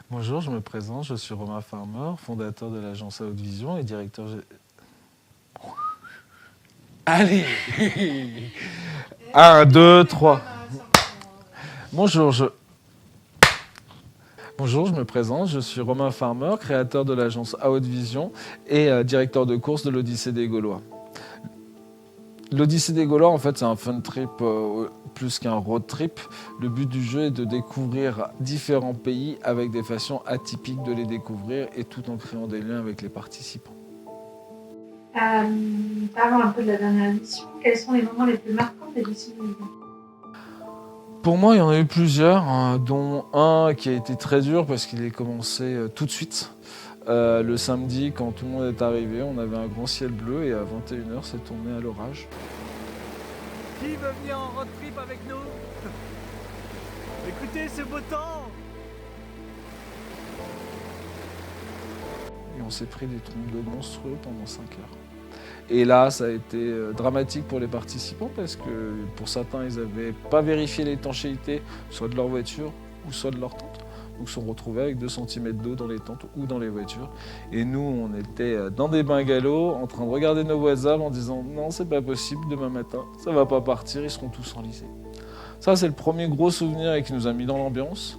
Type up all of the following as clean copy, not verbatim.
Bonjour, je me présente, je suis Romain Farmer, fondateur de l'agence à haute vision et directeur... Allez 1, 2, 3. Bonjour, Bonjour, je me présente, je suis Romain Farmer, créateur de l'agence à haute vision et directeur de course de l'Odyssée des Gaulois. L'Odyssée des Gaulois, en fait, c'est un fun trip plus qu'un road trip. Le but du jeu est de découvrir différents pays avec des façons atypiques de les découvrir et tout en créant des liens avec les participants. Parlons un peu de la dernière édition. Quels sont les moments les plus marquants de l'édition 2020? Pour moi, il y en a eu plusieurs, hein, dont un qui a été très dur parce qu'il est commencé tout de suite. Le samedi, quand tout le monde est arrivé, on avait un grand ciel bleu et à 21h, c'est tourné à l'orage. Qui veut venir en road trip avec nous? Écoutez ce beau temps! Et on s'est pris des trompes de monstrueux pendant 5 heures. Et là, ça a été dramatique pour les participants parce que pour certains, ils n'avaient pas vérifié l'étanchéité, soit de leur voiture ou soit de leur tente. Donc, ils se sont retrouvés avec 2 cm d'eau dans les tentes ou dans les voitures. Et nous, on était dans des bungalows en train de regarder nos voisins en disant « Non, c'est pas possible, demain matin, ça va pas partir, ils seront tous enlisés. » Ça, c'est le premier gros souvenir et qui nous a mis dans l'ambiance.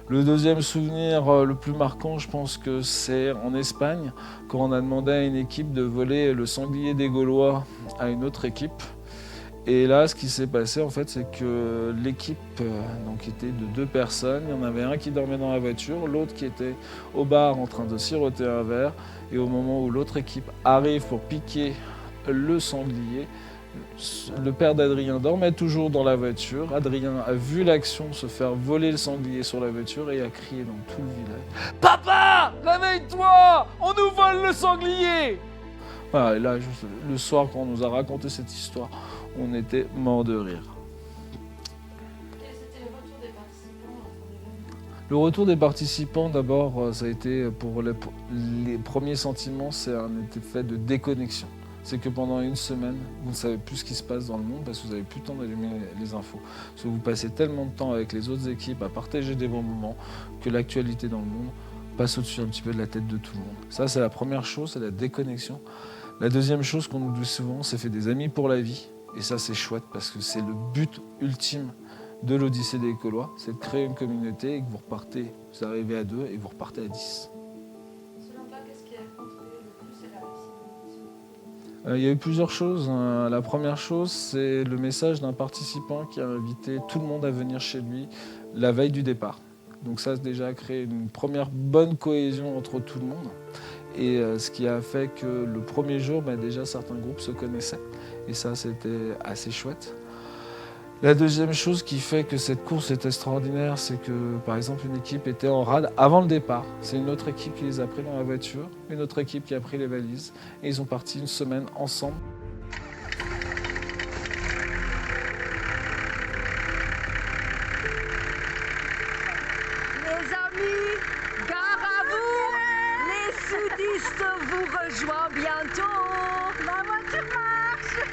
Le deuxième souvenir le plus marquant, je pense que c'est en Espagne, quand on a demandé à une équipe de voler le sanglier des Gaulois à une autre équipe. Et là, ce qui s'est passé, en fait, c'est que l'équipe donc, était de 2 personnes. Il y en avait un qui dormait dans la voiture, l'autre qui était au bar en train de siroter un verre. Et au moment où l'autre équipe arrive pour piquer le sanglier, le père d'Adrien dormait toujours dans la voiture. Adrien a vu l'action se faire voler le sanglier sur la voiture et a crié dans tout le village « Papa, réveille-toi, on nous vole le sanglier !» Voilà, et là, juste le soir, quand on nous a raconté cette histoire, on était mort de rire. Quel était le retour des participants? Le retour des participants, d'abord, ça a été pour les premiers sentiments, c'est un effet de déconnexion. C'est que pendant une semaine, vous ne savez plus ce qui se passe dans le monde parce que vous n'avez plus le temps d'allumer les infos. Parce que vous passez tellement de temps avec les autres équipes à partager des bons moments que l'actualité dans le monde passe au-dessus un petit peu de la tête de tout le monde. Ça, c'est la première chose, c'est la déconnexion. La deuxième chose qu'on nous dit souvent, c'est faire des amis pour la vie. Et ça, c'est chouette parce que c'est le but ultime de l'Odyssée des Gaulois, c'est de créer une communauté et que vous arrivez à 2 et vous repartez à 10. Selon toi, qu'est-ce qui a contribué le plus à la réussite de l'édition? Il y a eu plusieurs choses. La première chose, c'est le message d'un participant qui a invité tout le monde à venir chez lui la veille du départ. Donc ça, a déjà créé une première bonne cohésion entre tout le monde. Et ce qui a fait que le premier jour, déjà certains groupes se connaissaient. Et ça, c'était assez chouette. La deuxième chose qui fait que cette course est extraordinaire, c'est que, par exemple, une équipe était en rade avant le départ. C'est une autre équipe qui les a pris dans la voiture, une autre équipe qui a pris les valises, et ils ont parti une semaine ensemble. Les amis, gare à vous, les sudistes vous rejoignent bientôt. La voiture marche.